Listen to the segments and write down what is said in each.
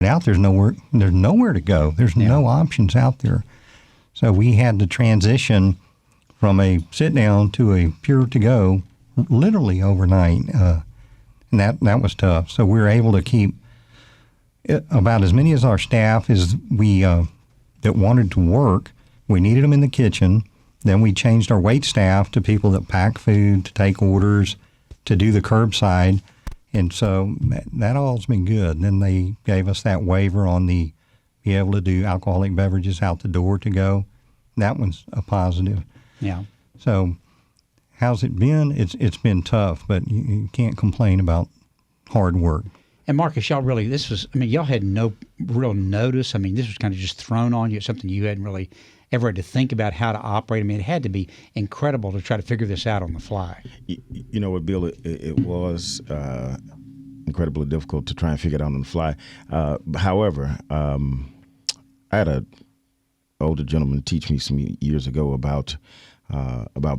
Out there's nowhere to go. There's no options out there. So we had to transition from a sit down to a pure to go literally overnight, and that was tough. So we were able to keep about as many as our staff as we that wanted to work. We needed them in the kitchen. Then we changed our wait staff to people that pack food, to take orders, to do the curbside. And so that all's been good. And then they gave us that waiver on the be able to do alcoholic beverages out the door to go. That one's a positive. Yeah. So how's it been? It's been tough, but you can't complain about hard work. And Marcus, y'all really, y'all had no real notice. I mean, this was kind of just thrown on you, something you hadn't really ever had to think about how to operate. I mean, it had to be incredible to try to figure this out on the fly. You know what, Bill, it was incredibly difficult to try and figure it out on the fly. However, I had an older gentleman teach me some years ago about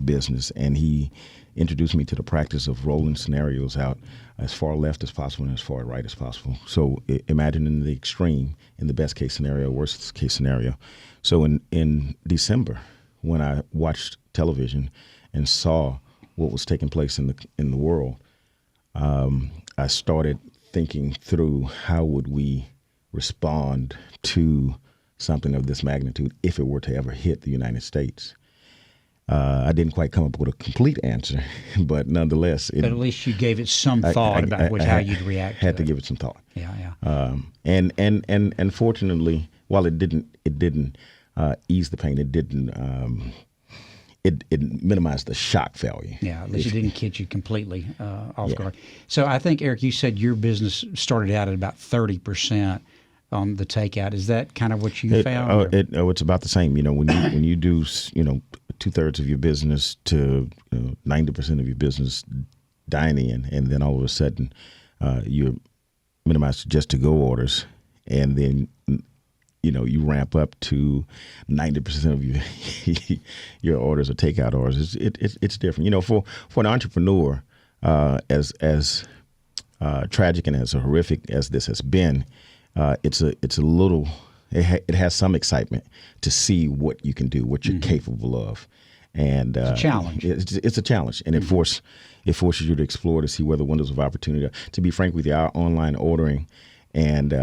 business, and he introduced me to the practice of rolling scenarios out as far left as possible and as far right as possible. So imagine in the extreme, in the best case scenario, worst case scenario. So in December, when I watched television and saw what was taking place in the world, I started thinking through how would we respond to something of this magnitude if it were to ever hit the United States. I didn't quite come up with a complete answer, but nonetheless. But at least you gave it some thought about how you'd react. Had to give it some thought. Yeah. And fortunately, while it didn't ease the pain, it didn't. It minimized the shock value. Yeah, at least it didn't catch you completely off guard. So I think, Eric, you said your business started out at about 30% on the takeout. Is that kind of what you found? It's about the same. You know, when you do 2/3 of your business to 90% of your business dine in, and then all of a sudden you're minimized to just to go orders, and then you ramp up to 90% of your orders are takeout orders. It's different. You know, for an entrepreneur, as tragic and as horrific as this has been, it has some excitement to see what you can do, what you're capable of. And it's a challenge. It's a challenge, and it forces you to explore, to see where the windows of opportunity are. To be frank with you, our online ordering and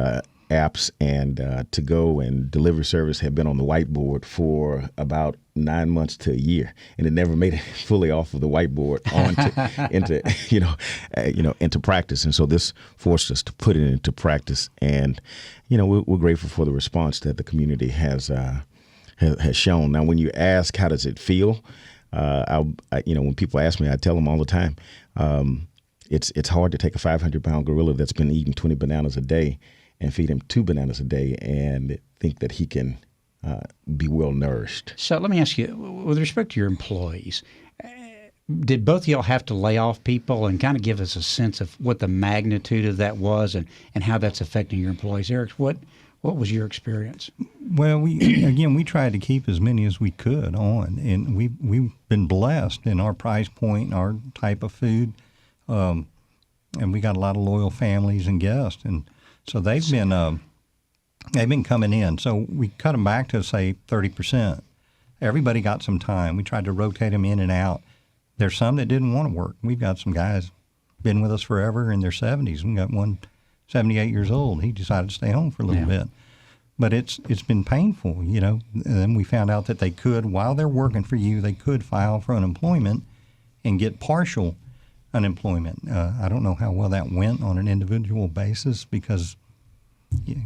apps and to go and delivery service have been on the whiteboard for about 9 months to a year, and it never made it fully off of the whiteboard into practice. And so this forced us to put it into practice, and we're grateful for the response that the community has shown. Now, when you ask how does it feel, when people ask me, I tell them all the time, it's hard to take a 500-pound gorilla that's been eating 20 bananas a day and feed him 2 bananas a day and think that he can be well nourished. So let me ask you, with respect to your employees, did both of y'all have to lay off people, and kind of give us a sense of what the magnitude of that was and how that's affecting your employees? Eric, what was your experience? Well, we tried to keep as many as we could on, and we've been blessed in our price point, our type of food, and we got a lot of loyal families and guests, and so they've been coming in. So we cut them back to, say, 30%. Everybody got some time. We tried to rotate them in and out. There's some that didn't want to work. We've got some guys been with us forever in their 70s. We got one 78 years old. He decided to stay home for a little bit. But it's been painful, And then we found out that they could, while they're working for you, they could file for unemployment and get partial unemployment. I don't know how well that went on an individual basis, because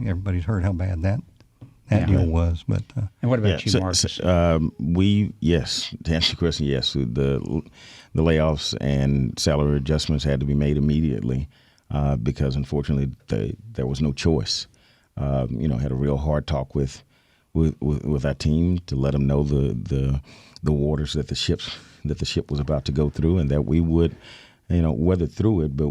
everybody's heard how bad that deal was. But and what about you, Marcus? To answer your question, yes. The layoffs and salary adjustments had to be made immediately because, unfortunately, there was no choice. Had a real hard talk with our team to let them know the waters that the ship was about to go through, and that we would weather through it, but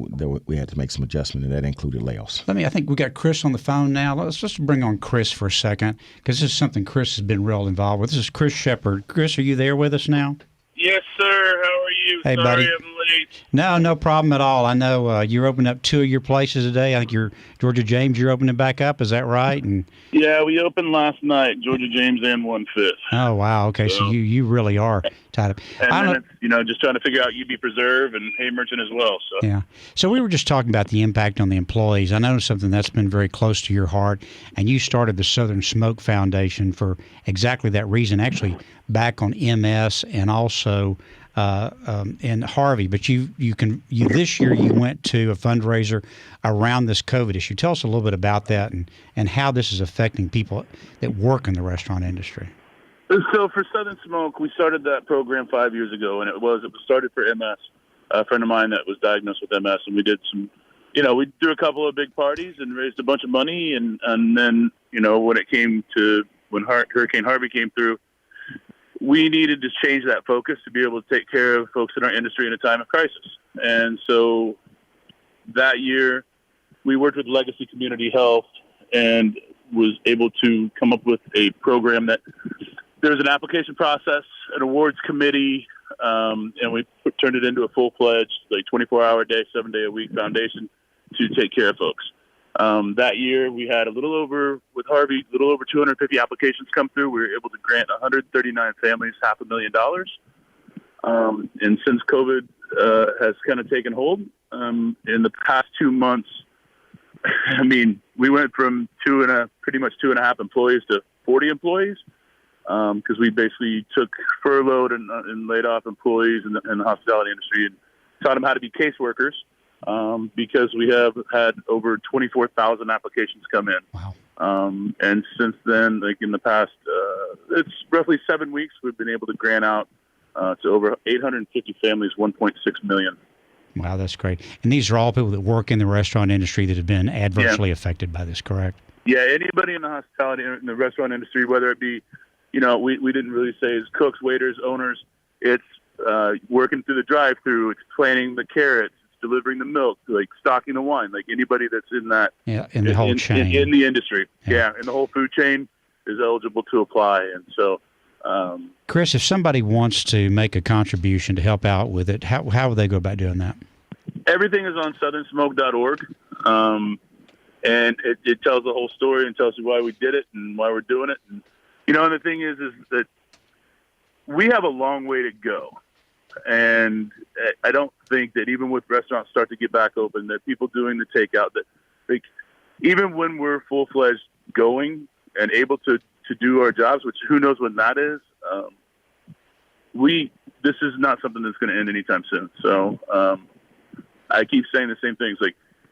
we had to make some adjustment, and that included layoffs. I think we got Chris on the phone now. Let's just bring on Chris for a second, because this is something Chris has been real involved with. This is Chris Shepard. Chris, are you there with us now? Yes, sir. How are you? Hey, Sorry buddy. I'm No problem at all. I know you're opening up 2 of your places today. I think you're Georgia James. You're opening back up. Is that right? And Yeah, we opened last night, Georgia James and 1/5. oh wow, okay. So you really are tied up. And then it's, just trying to figure out UB Preserve and Hay Merchant as well. So yeah. So we were just talking about the impact on the employees. I know something that's been very close to your heart, and you started the Southern Smoke Foundation for exactly that reason. Actually, back on MS and also in Harvey. But you this year you went to a fundraiser around this COVID issue. Tell us a little bit about that and how this is affecting people that work in the restaurant industry. So for Southern Smoke, we started that program 5 years ago, and it was started for MS. A friend of mine that was diagnosed with MS, and we did some, we threw a couple of big parties and raised a bunch of money, and then when Hurricane Harvey came through, we needed to change that focus to be able to take care of folks in our industry in a time of crisis. And so that year, we worked with Legacy Community Health and was able to come up with a program that there's an application process, an awards committee, and we turned it into a full-fledged, 24-hour day, 7-day a week foundation to take care of folks. That year, we had with Harvey, a little over 250 applications come through. We were able to grant 139 families $500,000. And since COVID has kind of taken hold, in the past 2 months, we went from pretty much 2.5 employees to 40 employees, because we basically took furloughed and laid off employees in the hospitality industry and taught them how to be caseworkers. Because we have had over 24,000 applications come in. Wow. And since then, in the past, it's roughly 7 weeks, we've been able to grant out to over 850 families, $1.6 million. Wow, that's great. And these are all people that work in the restaurant industry that have been adversely affected by this, correct? Yeah, anybody in the hospitality, in the restaurant industry, whether it be, we didn't really say as cooks, waiters, owners, it's working through the drive-through, it's planting the carrots, delivering the milk, stocking the wine, anybody that's in that in the whole chain in the industry, in the whole food chain is eligible to apply. And so, Chris, if somebody wants to make a contribution to help out with it, how would they go about doing that? Everything is on southernsmoke.org, and it tells the whole story and tells you why we did it and why we're doing it. And and the thing is that we have a long way to go. And I don't think that even with restaurants start to get back open, that people doing the takeout, that even when we're full-fledged going and able to do our jobs, which who knows when that is, this is not something that's going to end anytime soon. So I keep saying the same things.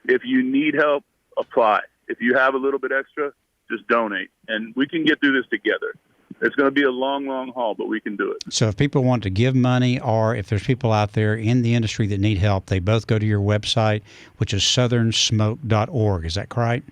If you need help, apply. If you have a little bit extra, just donate. And we can get through this together. It's going to be a long, long haul, but we can do it. So if people want to give money, or if there's people out there in the industry that need help, they both go to your website, which is southernsmoke.org. Is that correct?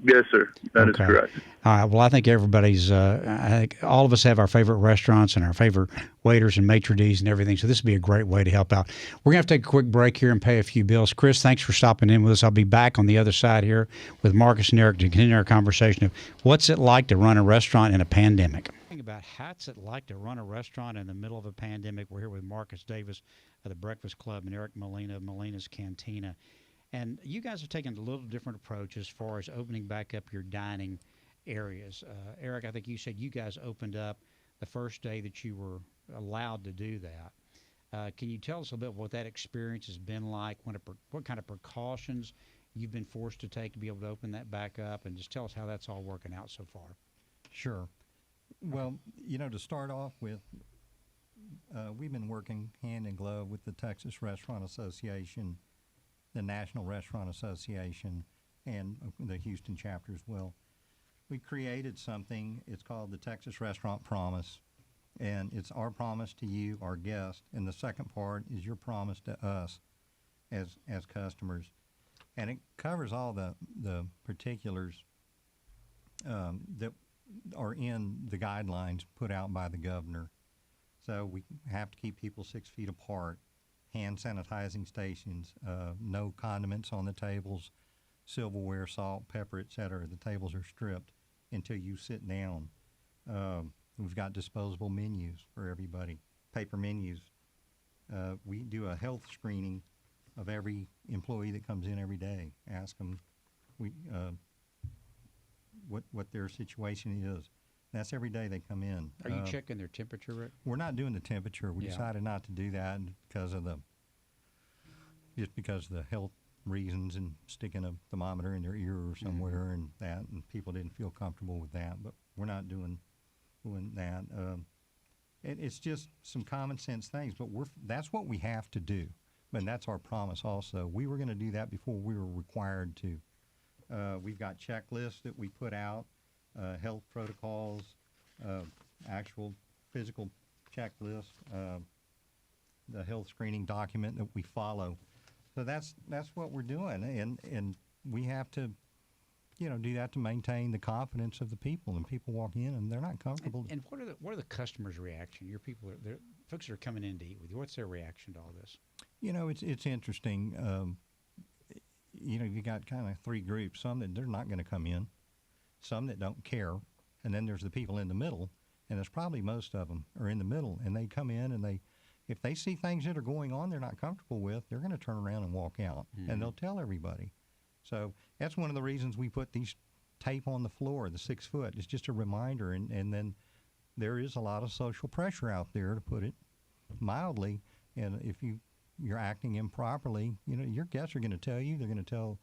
Yes, sir. That is correct. All right. Well, I think everybody's, I think all of us have our favorite restaurants and our favorite waiters and maitre d's and everything. So this would be a great way to help out. We're going to have to take a quick break here and pay a few bills. Chris, thanks for stopping in with us. I'll be back on the other side here with Marcus and Eric to continue our conversation of what's it like to run a restaurant in a pandemic. About how's it like to run a restaurant in the middle of a pandemic. We're here with Marcus Davis of the Breakfast Club and Eric Molina of Molina's Cantina. And you guys have taken a little different approach as far as opening back up your dining areas. Eric, I think you said you guys opened up the first day that you were allowed to do that. Can you tell us a little bit what that experience has been like, what kind of precautions you've been forced to take to be able to open that back up, and just tell us how that's all working out so far? Sure. Well, to start off with, we've been working hand in glove with the Texas Restaurant Association, the National Restaurant Association, and the Houston chapter as well. We created something, it's called the Texas Restaurant Promise, and it's our promise to you, our guests, and the second part is your promise to us as customers. And it covers all the particulars that are in the guidelines put out by the governor. So we have to keep people 6 feet apart, hand sanitizing stations, no condiments on the tables, silverware, salt, pepper, etc. The tables are stripped until you sit down. We've got disposable menus for everybody, paper menus. We do a health screening of every employee that comes in every day. Ask them what their situation is. That's every day they come in. Are you checking their temperature, Rick? We're not doing the temperature. We Yeah. decided not to do that because of the health reasons and sticking a thermometer in their ear or somewhere and that, and people didn't feel comfortable with that. But we're not doing that. It's just some common sense things, but that's what we have to do, and that's our promise. Also, we were going to do that before we were required to. We've got checklists that we put out, health protocols, actual physical checklist, the health screening document that we follow. So that's what we're doing, and we have to, do that to maintain the confidence of the people. And people walk in and they're not comfortable. And what are the customers' reaction? Your people, folks that are coming in to eat with you. What's their reaction to all this? It's interesting. You got kind of three groups. Some that they're not going to come in, some that don't care, and then there's the people in the middle. And it's probably most of them are in the middle, and they come in and if they see things that are going on they're not comfortable with, they're going to turn around and walk out, and they'll tell everybody. So that's one of the reasons we put these tape on the floor, the 6 foot. It's just a reminder, and then there is a lot of social pressure out there, to put it mildly. And if you're acting improperly, your guests are going to tell you. They're going to tell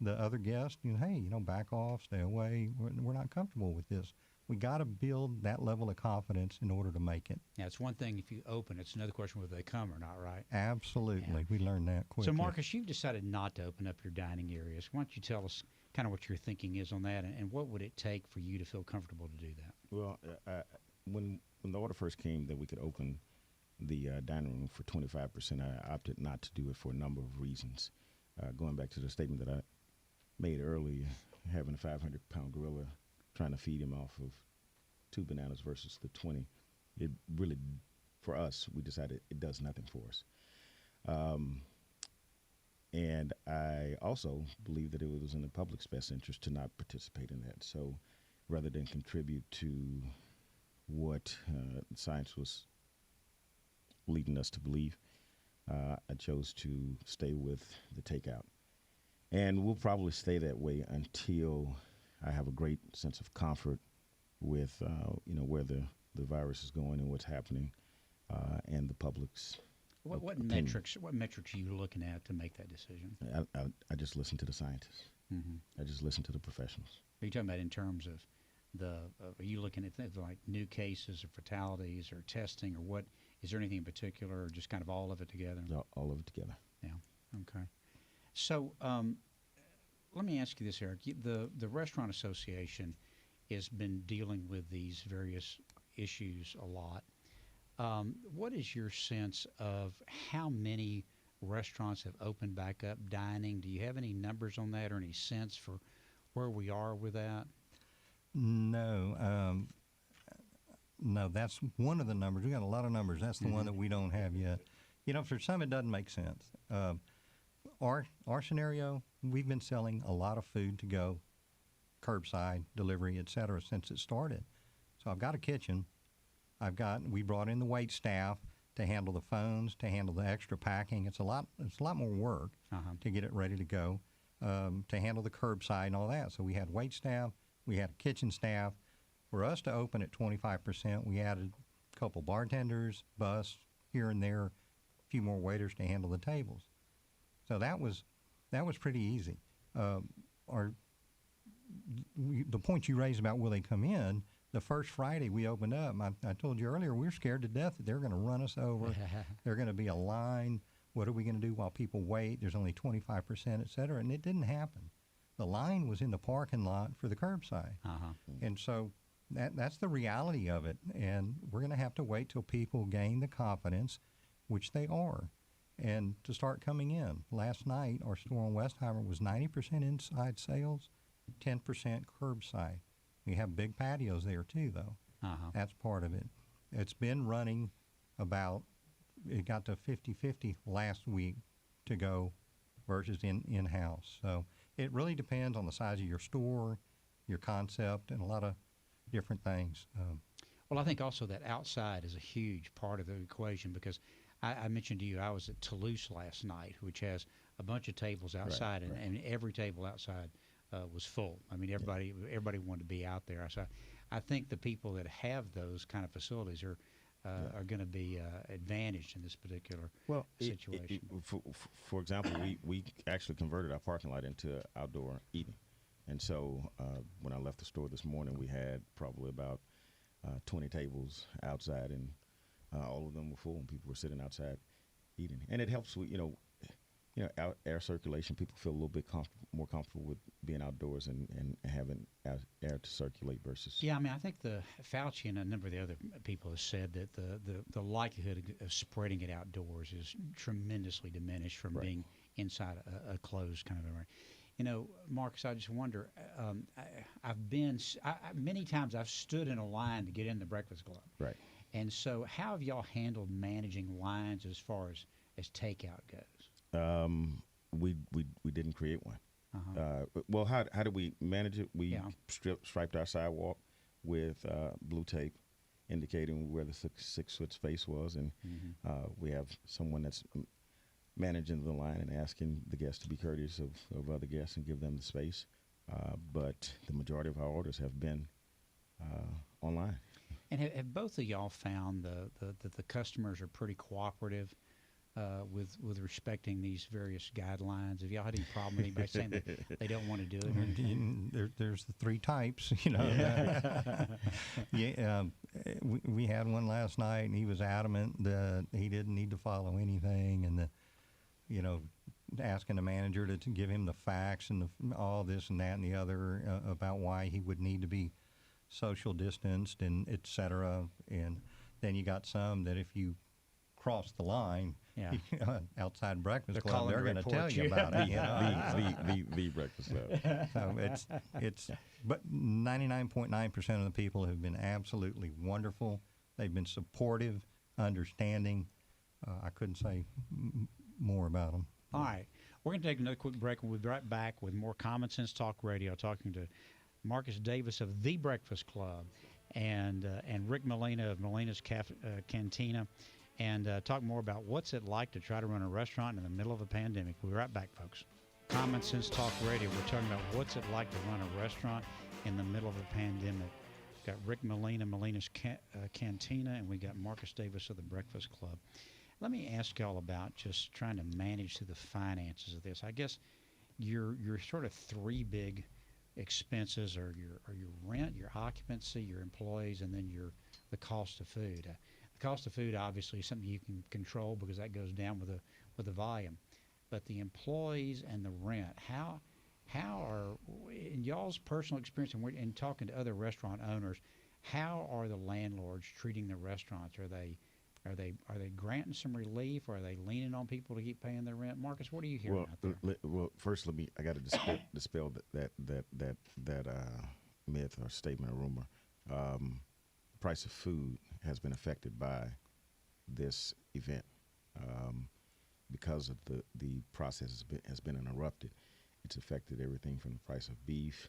the other guests, hey, back off, stay away. We're not comfortable with this. We got to build that level of confidence in order to make it. Yeah, it's one thing if you open. It's another question whether they come or not, right? Absolutely. Yeah. We learned that quickly. So, Marcus, you've decided not to open up your dining areas. Why don't you tell us kind of what your thinking is on that, and what would it take for you to feel comfortable to do that? Well, when the order first came that we could open the dining room for 25%, I opted not to do it for a number of reasons. Going back to the statement that I made earlier, having a 500-pound gorilla, trying to feed him off of 2 bananas versus the 20, it really, for us, we decided it does nothing for us. And I also believe that it was in the public's best interest to not participate in that. So rather than contribute to what science was leading us to believe, I chose to stay with the takeout. And we'll probably stay that way until I have a great sense of comfort with, where the virus is going and what's happening, and the public's What opinion. metrics are you looking at to make that decision? I just listen to the scientists. Mm-hmm. I just listen to the professionals. Are you talking about in terms of are you looking at things like new cases or fatalities or testing, or what? Is there anything in particular, or just kind of all of it together? All of it together. Yeah. Okay. So let me ask you this, Eric. The Restaurant Association has been dealing with these various issues a lot. What is your sense of how many restaurants have opened back up dining? Do you have any numbers on that, or any sense for where we are with that? No. No, that's one of the numbers. We got a lot of numbers. That's the one that we don't have yet. For some it doesn't make sense. Our scenario, we've been selling a lot of food to go, curbside, delivery, et cetera, since it started. So I've got a kitchen. We brought in the wait staff to handle the phones, to handle the extra packing. It's a lot more work to get it ready to go, to handle the curbside and all that. So we had wait staff, we had a kitchen staff. For us to open at 25%, we added a couple bartenders, bus here and there, a few more waiters to handle the tables. So that was pretty easy. The point you raised about will they come in, the first Friday we opened up, I told you earlier, we were scared to death that they're going to run us over. They're going to be a line. What are we going to do while people wait? There's only 25%, et cetera. And it didn't happen. The line was in the parking lot for the curbside. And so that's the reality of it. And we're going to have to wait till people gain the confidence, which they are, and to start coming in. Last night, our store on Westheimer was 90% inside sales, 10% curbside. We have big patios there too, though. That's part of it. It's been running it got to 50-50 last week to go versus in-house. So it really depends on the size of your store, your concept, and a lot of different things. Well, I think also that outside is a huge part of the equation, because I mentioned to you I was at Toulouse last night, which has a bunch of tables outside, and every table outside was full. I mean, everybody wanted to be out there. So I think the people that have those kind of facilities are going to be advantaged in this particular situation. For example, we actually converted our parking lot into outdoor eating. And so when I left the store this morning, we had probably about 20 tables outside, and all of them were full, and people were sitting outside eating. And it helps with, air circulation. People feel a little bit more comfortable with being outdoors and having air to circulate versus. Yeah, I mean, I think the Fauci and a number of the other people have said that the likelihood of spreading it outdoors is tremendously diminished from being inside a closed kind of environment. Marcus, I just wonder. Many times I've stood in a line to get in the Breakfast Club. Right. And so, how have y'all handled managing lines as far as takeout goes? We didn't create one. Uh-huh. Well, how did we manage it? We striped our sidewalk with blue tape, indicating where the 6-foot space was, and we have someone that's managing the line and asking the guests to be courteous of other guests and give them the space. But the majority of our orders have been online. And have both of y'all found that the customers are pretty cooperative with respecting these various guidelines? Have y'all had any problem with anybody saying that they don't want to do it? There's the three types, We had one last night, and he was adamant that he didn't need to follow anything, and asking the manager to give him the facts and all this and that and the other about why he would need to be social distanced and et cetera. And then you got some that if you cross the line outside Breakfast Club, they're going to tell you about it. The Breakfast Club. So but 99.9% of the people have been absolutely wonderful. They've been supportive, understanding. I couldn't say more about them. All right. We're going to take another quick break, and we'll be right back with more Common Sense Talk Radio, talking to Marcus Davis of The Breakfast Club and Rick Molina of Molina's Cantina, and talk more about what's it like to try to run a restaurant in the middle of a pandemic. We'll be right back, folks. Common Sense Talk Radio. We're talking about what's it like to run a restaurant in the middle of a pandemic. We've got Rick Molina, Molina's Cantina, and we got Marcus Davis of The Breakfast Club. Let me ask y'all about just trying to manage through the finances of this. I guess your sort of three big expenses are your rent, your occupancy, your employees, and then the cost of food. The cost of food obviously is something you can control because that goes down with the volume. But the employees and the rent, how are, in y'all's personal experience and talking to other restaurant owners, how are the landlords treating the restaurants? Are they granting some relief, or are they leaning on people to keep paying their rent? Marcus, what are you hearing out there? First, I got to dispel that myth or statement or rumor. The price of food has been affected by this event because of the process has been interrupted. It's affected everything from the price of beef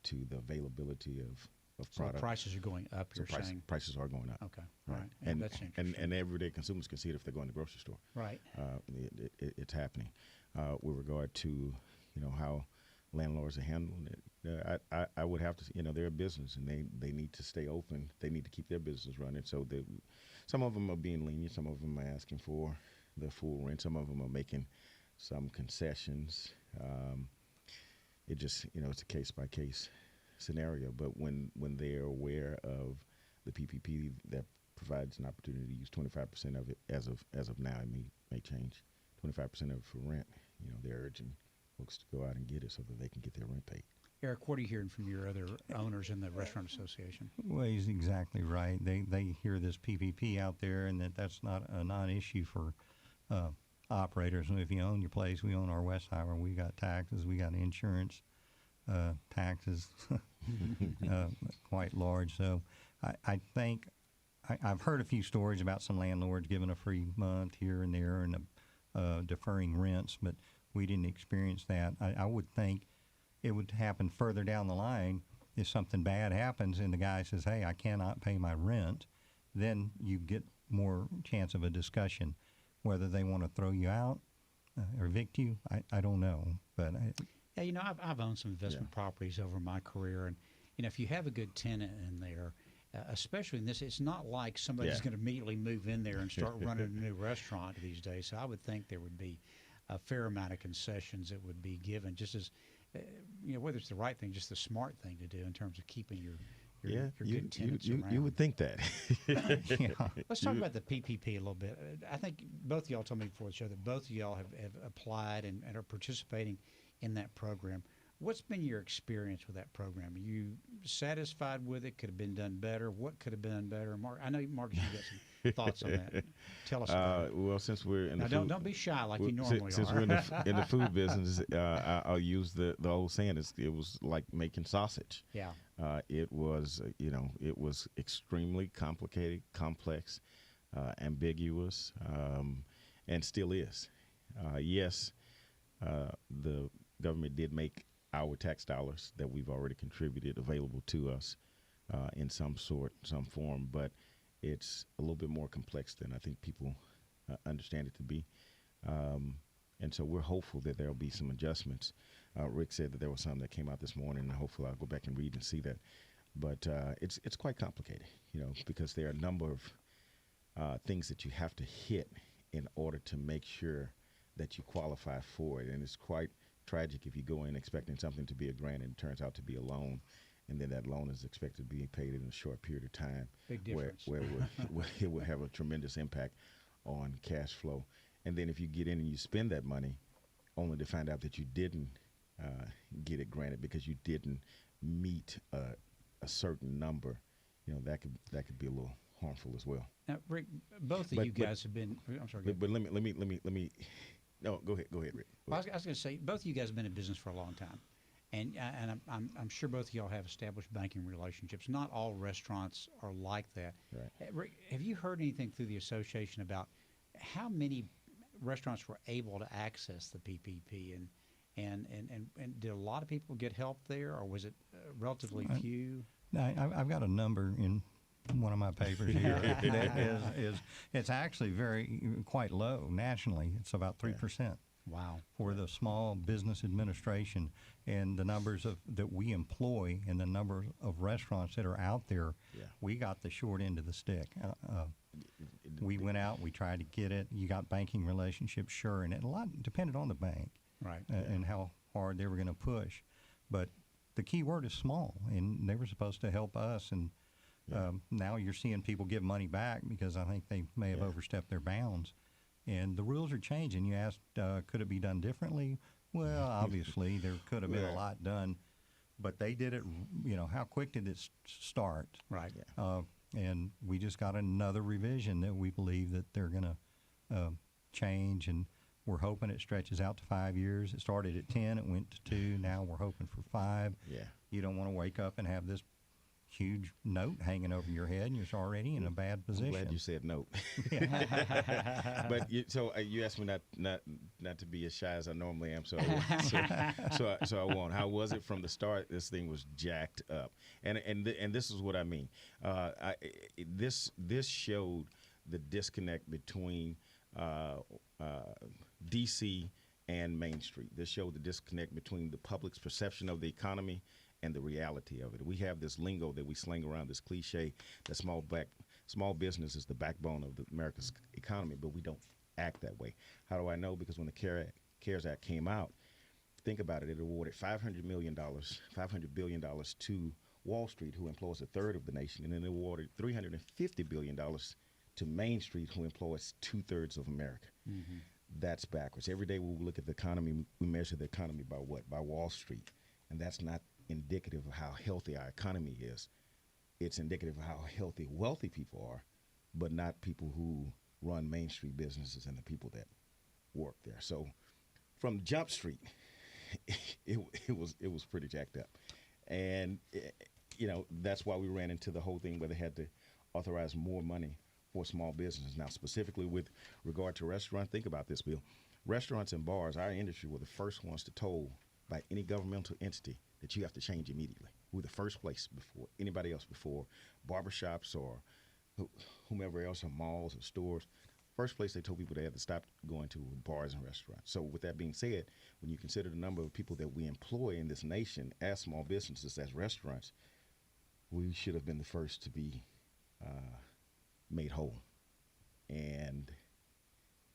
to the availability of product. So prices are going up, you're saying? Prices are going up. Okay. All right. And, that's interesting. and everyday consumers can see it if they go in the grocery store. Right. It's happening. With regard to, how landlords are handling it, I would have to, they're a business, and they need to stay open. They need to keep their business running. So some of them are being lenient. Some of them are asking for the full rent. Some of them are making some concessions. It just, it's a case-by-case scenario, but when they're aware of the PPP that provides an opportunity to use 25% of it as of now, it may change 25% of it for rent. They're urging folks to go out and get it so that they can get their rent paid. Eric, what are you hearing from your other owners in the restaurant association? Well, he's exactly right. They hear this PPP out there, and that's not a non-issue for operators. And if you own your place, we own our West Highway. We got taxes, we got insurance. Taxes quite large. So I think I've heard a few stories about some landlords giving a free month here and there and deferring rents, but we didn't experience that. I would think it would happen further down the line if something bad happens and the guy says, hey, I cannot pay my rent. Then you get more chance of a discussion. Whether they want to throw you out or evict you, I don't know. But Yeah, I've owned some investment properties over my career, and if you have a good tenant in there, especially in this, it's not like somebody's going to immediately move in there and start running a new restaurant these days. So I would think there would be a fair amount of concessions that would be given, just as whether it's the right thing, just the smart thing to do in terms of keeping your good tenants around. You would think that. Let's talk about the PPP a little bit. I think both of y'all told me before the show that both of y'all have applied and are participating in that program. What's been your experience with that program? Are you satisfied with it? Could have been done better? What could have been done better? Mark, I know, Marcus, you got some thoughts on that. Tell us about it. Well, since we're in now, the food, don't be shy like you normally since are. we're in the food business, I'll use the old saying. It was like making sausage. Yeah. It was extremely complicated, complex, ambiguous, and still is. Yes, the government did make our tax dollars that we've already contributed available to us in some form, but it's a little bit more complex than I think people understand it to be. And so we're hopeful that there'll be some adjustments. Rick said that there was some that came out this morning, and hopefully I'll go back and read and see that. But it's quite complicated, because there are a number of things that you have to hit in order to make sure that you qualify for it. And it's quite tragic if you go in expecting something to be a grant and it turns out to be a loan, and then that loan is expected to be paid in a short period of time. Big difference. Where it will have a tremendous impact on cash flow. And then if you get in and you spend that money only to find out that you didn't get it granted because you didn't meet a certain number, that could be a little harmful as well. Now, Rick, both of you guys have been. I'm sorry. But let me. No, go ahead, Rick. Well, I was going to say, both of you guys have been in business for a long time, and I'm sure both of y'all have established banking relationships. Not all restaurants are like that. Right. Rick, have you heard anything through the association about how many restaurants were able to access the PPP, and did a lot of people get help there, or was it relatively few? I've got a number in one of my papers here that is it's actually quite low nationally. It's about 3%. Wow. For the Small Business Administration, and the numbers that we employ and the number of restaurants that are out there, we got the short end of the stick. We went out, we tried to get it. You got banking relationships, sure, and a lot depended on the bank, right, and how hard they were going to push. But the key word is small, and they were supposed to help us. And now you're seeing people give money back because I think they may have overstepped their bounds. And the rules are changing. You asked, could it be done differently? Well, obviously, there could have been a lot done, but they did it, how quick did it start? Right. And we just got another revision that we believe that they're going to change, and we're hoping it stretches out to 5 years. It started at 10, it went to 2, now we're hoping for 5. Yeah. You don't want to wake up and have this huge note hanging over your head, and you're already in a bad position. I'm glad you said note. But you asked me not to be as shy as I normally am, so I won't. How was it from the start? This thing was jacked up, and this is what I mean. This showed the disconnect between D.C. and Main Street. This showed the disconnect between the public's perception of the economy and the reality of it. We have this lingo that we sling around, this cliche that small business is the backbone of America's economy, but we don't act that way. How do I know? Because when the CARES Act came out, think about it, it awarded $500 billion to Wall Street, who employs a third of the nation, and then it awarded $350 billion to Main Street, who employs 2/3 of America. Mm-hmm. That's backwards. Every day when we look at the economy, we measure the economy by what? By Wall Street. And that's not indicative of how healthy our economy is. It's indicative of how healthy wealthy people are, but not people who run Main Street businesses and the people that work there. So from Jump Street, it was pretty jacked up. And that's why we ran into the whole thing where they had to authorize more money for small businesses. Now, specifically with regard to restaurants, think about this, Bill. Restaurants and bars, our industry, were the first ones to told by any governmental entity that you have to change immediately. We're the first place before anybody else, before barbershops or whomever else, or malls or stores, first place they told people they had to stop going to were bars and restaurants. So with that being said, when you consider the number of people that we employ in this nation as small businesses, as restaurants, we should have been the first to be made whole. And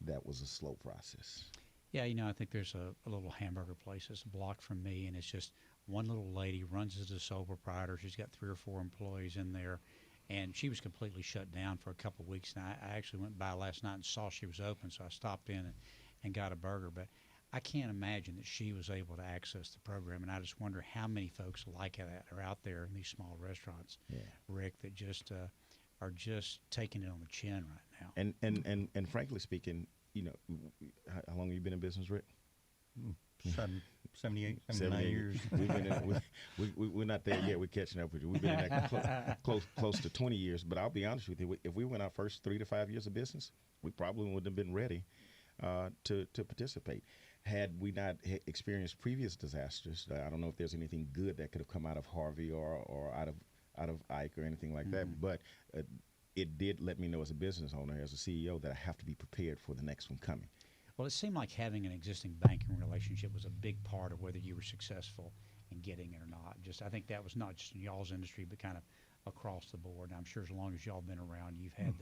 that was a slow process. Yeah, I think there's a little hamburger place that's a block from me, and it's just one little lady runs as a sole proprietor. She's got 3 or 4 employees in there, and she was completely shut down for a couple of weeks. And I actually went by last night and saw she was open, so I stopped in and got a burger. But I can't imagine that she was able to access the program, and I just wonder how many folks like that are out there in these small restaurants, Rick, that just are just taking it on the chin right now. And frankly speaking, how long have you been in business, Rick? 78, 79 years. We've been in, we're not there yet. We're catching up with you. We've been in that close to 20 years. But I'll be honest with you, if we went our first 3 to 5 years of business, we probably wouldn't have been ready to participate. Had we not experienced previous disasters, I don't know if there's anything good that could have come out of Harvey or out of Ike or anything like that. But it did let me know as a business owner, as a CEO, that I have to be prepared for the next one coming. Well, it seemed like having an existing banking relationship was a big part of whether you were successful in getting it or not. I think that was not just in y'all's industry, but kind of across the board. And I'm sure as long as y'all been around, you've had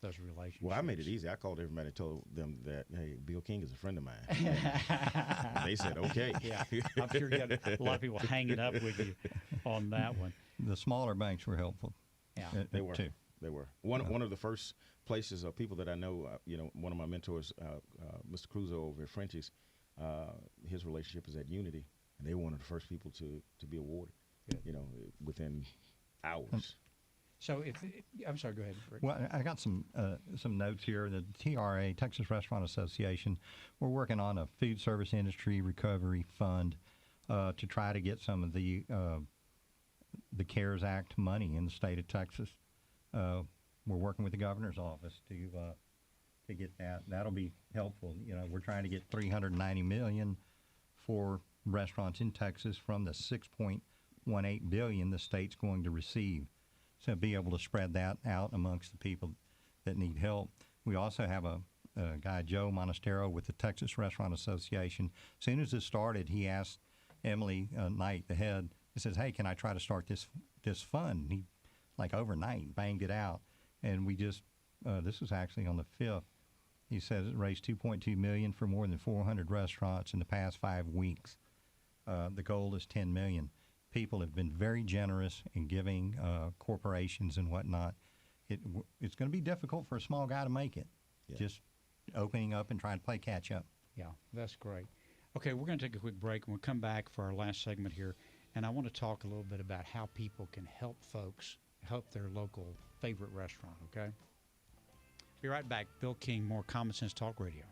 those relationships. Well, I made it easy. I called everybody and told them that, hey, Bill King is a friend of mine. They said, okay. Yeah, I'm sure you had a lot of people hanging up with you on that one. The smaller banks were helpful. Yeah, they were. Too. They were. One of the first places, people that I know, one of my mentors, Mr. Crusoe over at Frenchie's, his relationship is at Unity, and they were one of the first people to be awarded, within hours. So I'm sorry, go ahead, Rick. Well, I got some notes here. The TRA, Texas Restaurant Association, we're working on a food service industry recovery fund to try to get some of the CARES Act money in the state of Texas. We're working with the governor's office to get that. That'll be helpful. We're trying to get $390 million for restaurants in Texas from the $6.18 billion the state's going to receive. So be able to spread that out amongst the people that need help. We also have a guy, Joe Monastero, with the Texas Restaurant Association. As soon as this started, he asked Emily Knight, the head, he says, hey, can I try to start this fund? He, overnight, banged it out. And we just, this was actually on the 5th. He says it raised $2.2 million for more than 400 restaurants in the past 5 weeks. The goal is $10 million. People have been very generous in giving corporations and whatnot. It's going to be difficult for a small guy to make it. Yeah. Just opening up and trying to play catch up. Yeah, that's great. Okay, we're going to take a quick break, and we'll come back for our last segment here. And I want to talk a little bit about how people can help their local favorite restaurant, okay? Be right back. Bill King, more Common Sense Talk Radio.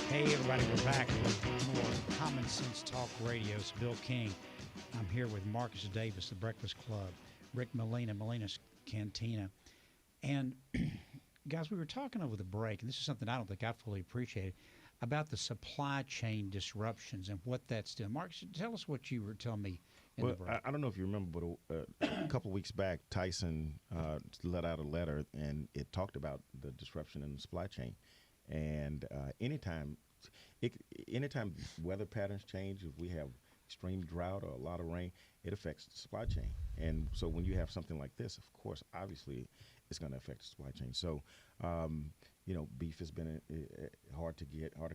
Hey, everybody, we're back with more Common Sense Talk Radio. It's Bill King. I'm here with Marcus Davis, the Breakfast Club, Rick Molina, Molina's Cantina. And, guys, we were talking over the break, and this is something I don't think I fully appreciated, about the supply chain disruptions and what that's doing. Marcus, tell us what you were telling me in the break. I don't know if you remember, but a couple of weeks back, Tyson let out a letter, and it talked about the disruption in the supply chain. And anytime weather patterns change, if we have extreme drought or a lot of rain, it affects the supply chain. And so when you have something like this, of course, obviously, it's going to affect the supply chain. So, beef has been hard to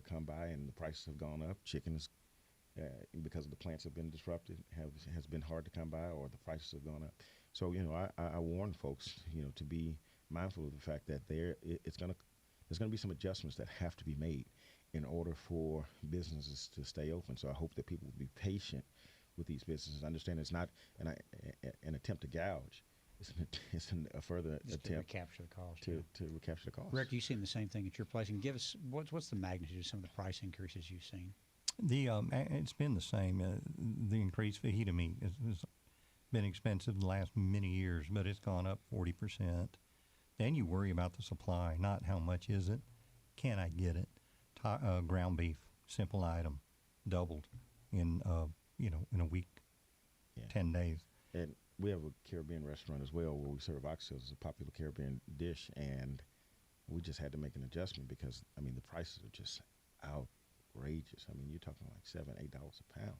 come by, and the prices have gone up. Chicken is, because the plants have been disrupted, has been hard to come by, or the prices have gone up. So, I warn folks, to be mindful of the fact that there's going to be some adjustments that have to be made in order for businesses to stay open. So I hope that people will be patient with these businesses. I understand it's not an attempt to gouge. It's a further attempt to recapture the cost. To recapture the cost. Rick, you've seen the same thing at your place. And give us, what's the magnitude of some of the price increases you've seen? It's been the same. The increased fajita meat has been expensive the last many years, but it's gone up 40%. Then you worry about the supply, not how much is it, can I get it. Ground beef, simple item, doubled in in a week, Yeah. 10 days. And we have a Caribbean restaurant as well where we serve oxtails. It's a popular Caribbean dish, and we just had to make an adjustment because, I mean, the prices are just outrageous. I mean, you're talking like $7-8 a pound.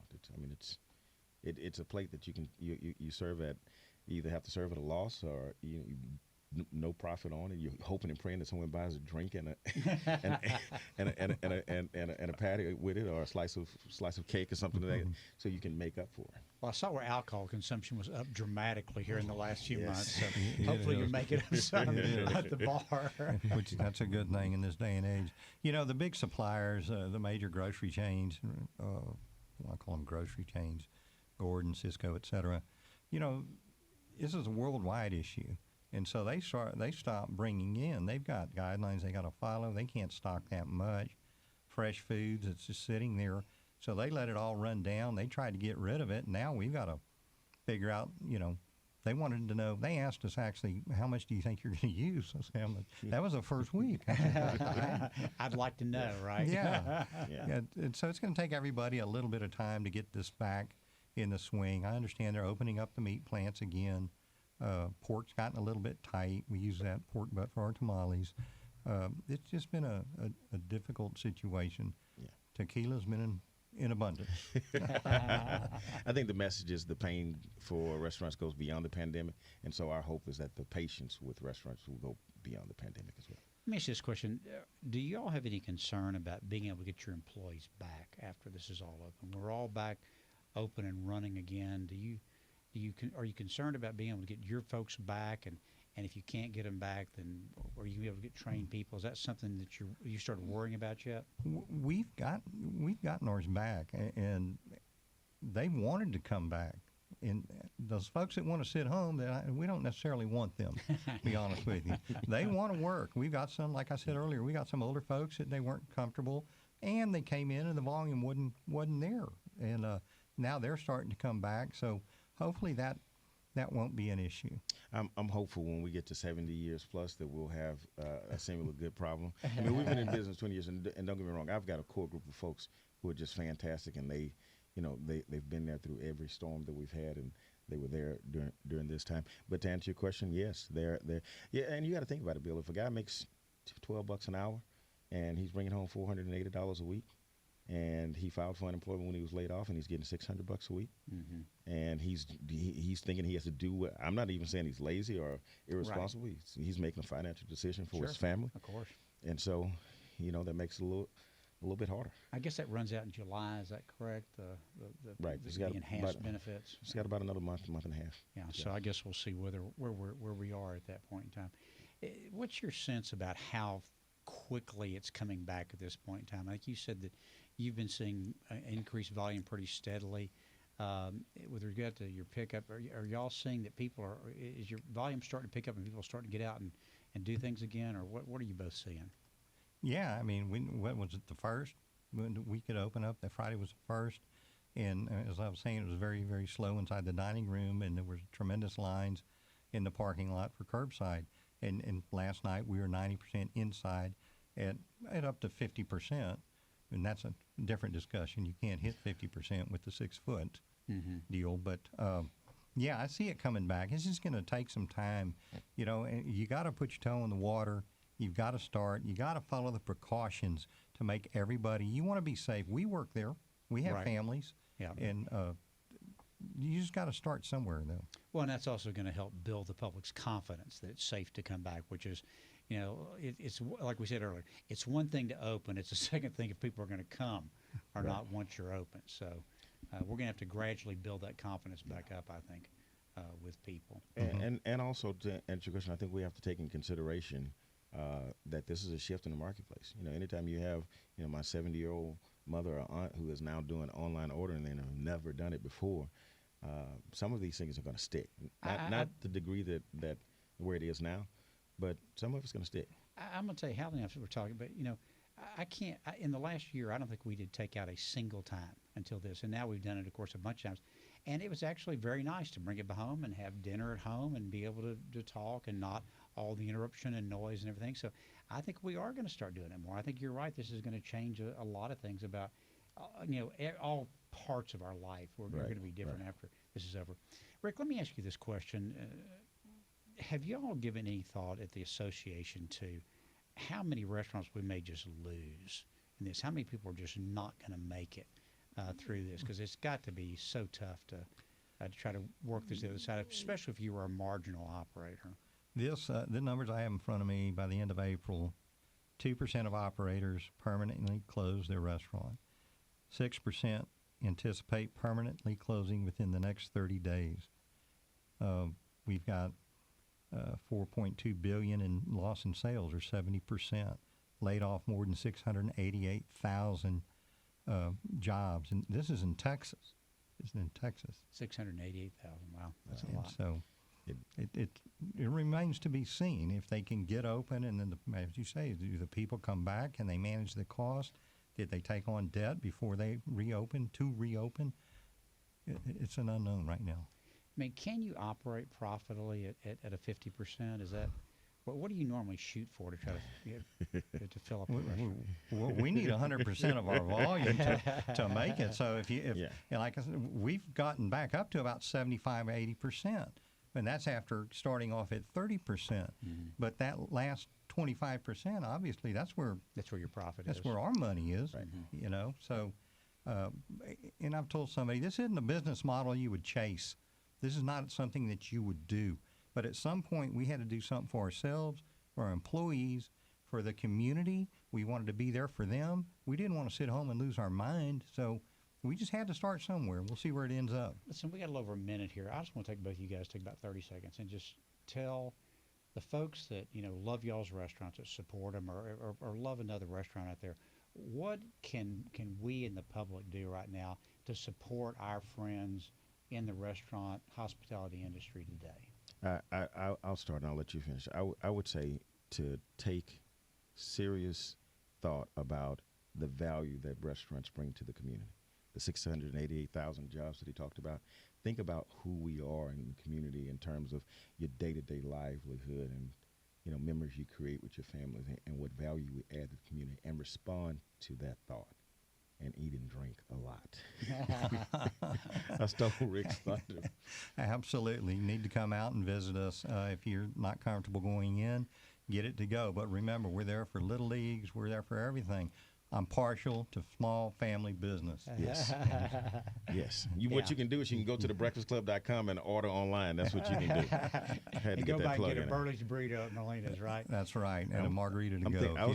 It's a plate that you serve at. You either have to serve at a loss or no profit on it. You're hoping and praying that someone buys a drink and a and a patty with it, or a slice of cake or something like that, so you can make up for it. Well, I saw where alcohol consumption was up dramatically here in the last few Yes. months. So hopefully you're making up some at the bar. Which that's a good thing in this day and age. The big suppliers, the major grocery chains, I call them grocery chains, Gordon, Cisco, et cetera. This is a worldwide issue. And so they stop bringing in. They've got guidelines they got to follow. They can't stock that much fresh foods. It's just sitting there. So they let it all run down. They tried to get rid of it. Now we've got to figure out, they wanted to know. They asked us actually, how much do you think you're going to use? I said, that was the first week. I'd like to know, right? Yeah. And so it's going to take everybody a little bit of time to get this back in the swing. I understand they're opening up the meat plants again. Pork's gotten a little bit tight. We use that pork butt for our tamales. It's just been a difficult situation. Yeah. Tequila's been in abundance. I think the message is the pain for restaurants goes beyond the pandemic, and so our hope is that the patience with restaurants will go beyond the pandemic as well. Let me ask you this question. Do you all have any concern about being able to get your employees back after this is all open? We're all back open and running again. Are you concerned about being able to get your folks back, and if you can't get them back, then are you able to get trained people? Is that something that you started worrying about yet? We've gotten ours back, and they wanted to come back. And those folks that want to sit home, we don't necessarily want them, to be honest with you. They want to work. We've got some, like I said earlier, we got some older folks that they weren't comfortable, and they came in and the volume wasn't there. And now they're starting to come back. So hopefully that won't be an issue. I'm hopeful when we get to 70 years plus that we'll have a similar good problem. I mean, we've been in business 20 years, and don't get me wrong, I've got a core group of folks who are just fantastic, and they've been there through every storm that we've had, and they were there during this time. But to answer your question, yes, they're yeah. And you got to think about it, Bill. If a guy makes $12 an hour, and he's bringing home $480 a week, and he filed for unemployment when he was laid off, and he's getting $600 a week, and he's thinking he has to do what. I'm not even saying he's lazy or irresponsible. Right. He's making a financial decision for his family, of course, and so that makes it a little bit harder. I guess that runs out in July. Is that correct? Right. The enhanced benefits. It's got about another month and a half. Yeah. So I guess we'll see where we are at that point in time. What's your sense about how quickly it's coming back at this point in time? Like you said that you've been seeing increased volume pretty steadily. With regard to your pickup, are y'all seeing that is your volume starting to pick up and people starting to get out and do things again, or what are you both seeing? Yeah, I mean, what was it, the first? When we could open up, that Friday was the first. And as I was saying, it was very, very slow inside the dining room, and there were tremendous lines in the parking lot for curbside. And last night we were 90% inside at up to 50%. And that's a different discussion. You can't hit 50% with the 6-foot deal. But, yeah, I see it coming back. It's just going to take some time. And you got to put your toe in the water. You've got to start. You got to follow the precautions to make everybody. You want to be safe. We work there. We have families. Yeah. And you just got to start somewhere, though. Well, and that's also going to help build the public's confidence that it's safe to come back, which is, it's like we said earlier, it's one thing to open. It's a second thing if people are going to come or not once you're open. So we're going to have to gradually build that confidence back up, I think, with people. And also, to answer your question, I think we have to take in consideration that this is a shift in the marketplace. Anytime you have, my 70-year-old mother or aunt who is now doing online ordering and have never done it before, some of these things are going to stick. Not the degree that where it is now, but some of it's going to stick. I'm going to tell you how else we're talking, but I can't. In the last year, I don't think we did take out a single time until this, and now we've done it, of course, a bunch of times. And it was actually very nice to bring it home and have dinner at home and be able to talk and not all the interruption and noise and everything. So I think we are going to start doing it more. I think you're right. This is going to change a lot of things about all parts of our life. We're going to be different after this is over. Rick, let me ask you this question. Have you all given any thought at the association to how many restaurants we may just lose in this? How many people are just not going to make it through this? Because it's got to be so tough to try to work this the other side, especially if you were a marginal operator. The numbers I have in front of me, by the end of April, 2% of operators permanently close their restaurant. 6% anticipate permanently closing within the next 30 days. We've got $4.2 billion in loss in sales, or 70%. Laid off more than 688,000 jobs, and this is in Texas. It's in Texas. 688,000. Wow, that's a lot. So it remains to be seen if they can get open, and then, as you say, do the people come back? Can they manage the cost? Did they take on debt before they reopen? It's an unknown right now. I mean, can you operate profitably at a 50%? Is that what do you normally shoot for to try to fill up the restaurant? We need 100% of our volume to make it. So like I said, we've gotten back up to about 75, 80%, and that's after starting off at 30%. Mm-hmm. But that last 25%, obviously, that's where your profit is. That's where our money is. Right. So, and I've told somebody, this isn't a business model you would chase. This is not something that you would do. But at some point, we had to do something for ourselves, for our employees, for the community. We wanted to be there for them. We didn't want to sit home and lose our mind. So we just had to start somewhere. We'll see where it ends up. Listen, we got a little over a minute here. I just want to take both of you guys, take about 30 seconds, and just tell the folks that, love y'all's restaurants, that support them, or love another restaurant out there, what can we in the public do right now to support our friends in the restaurant hospitality industry today? I'll start and I'll let you finish. I would say to take serious thought about the value that restaurants bring to the community. The 688,000 jobs that he talked about. Think about who we are in the community in terms of your day-to-day livelihood and memories you create with your families and what value we add to the community, and respond to that thought. And eat and drink a lot. I stole Rick's thunder. Absolutely. You need to come out and visit us. If you're not comfortable going in, get it to go. But remember, we're there for little leagues. We're there for everything. I'm partial to small family business. Yes. Yes. What you can do is you can go to thebreakfastclub.com and order online. That's what you can do. Had to go get that back and plug get in a Burley's burrito at Molina's, right? That's right. And a margarita to go. I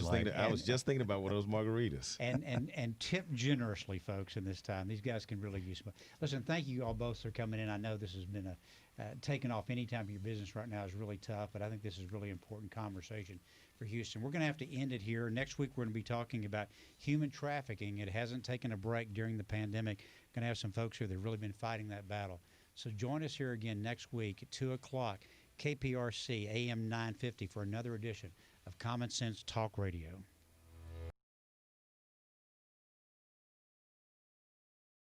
was just thinking about one of those margaritas. And tip generously, folks, in this time. These guys can really use some. Listen, thank you all both for coming in. I know this has been taking off any time of your business right now is really tough, but I think this is really important conversation for Houston. We're going to have to end it here. Next week, we're going to be talking about human trafficking. It hasn't taken a break during the pandemic. Going to have some folks here that have really been fighting that battle. So join us here again next week at 2 o'clock, KPRC AM 950, for another edition of Common Sense Talk Radio.